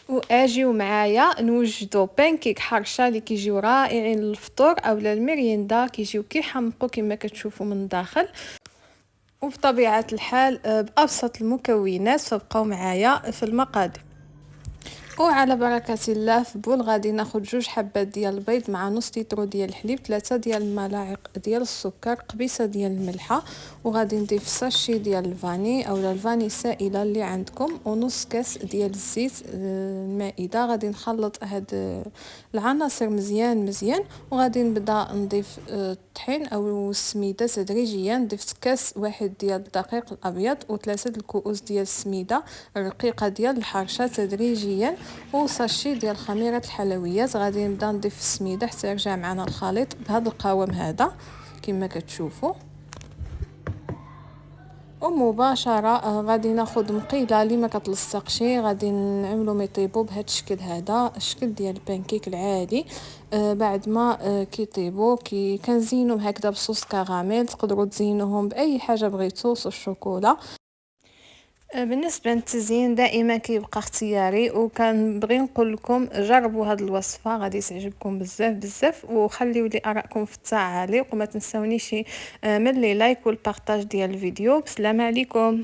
واجيو معايا نوجدوا بانكيك حرشه اللي كيجيو رائعين للفطور او للمريندا، كيجيو كيحمقوا كما كتشوفوا من الداخل وبطبيعه الحال بابسط المكونات. فبقاو معايا في المقادير. وعلى بركه الله في بول غادي ناخذ 2 حبات ديال البيض مع نص لتر ديال الحليب، 3 ديال الملاعق ديال السكر، قبيصه ديال الملحه، وغادي نضيف ساشي ديال الفاني او الفاني سائله اللي عندكم، ونص كاس ديال الزيت المائده. غادي نخلط هاد العناصر مزيان مزيان، وغادي نبدا نضيف الطحين او السميده تدريجيا. ضفت كاس واحد ديال الدقيق الابيض و3 الكؤوس ديال السميده الرقيقه ديال الحرشه تدريجيا، وساشي ديال خميره الحلويات. غادي نبدا نضيف السميده حتى يرجع معنا الخليط بهذا القوام هذا كما كتشوفوا. ومباشره غادي ناخذ مقيله اللي ما كتلصقش، غادي نعملو يطيبوا بهذا الشكل هذا، الشكل ديال البانكيك العادي. بعد ما كيطيبوا كنزينهم هكذا بصوص كراميل، تقدروا تزينوهم باي حاجه بغيتو، صوص الشوكولا. بالنسبه للتزيين دائما كيبقى اختياري، وكنبغي نقول لكم جربوا هذه الوصفه غادي تعجبكم بزاف بزاف، وخليوا لي ارائكم في التعاليق، وما تنسونيش من لي لايك والبارطاج ديال الفيديو. بسلام عليكم.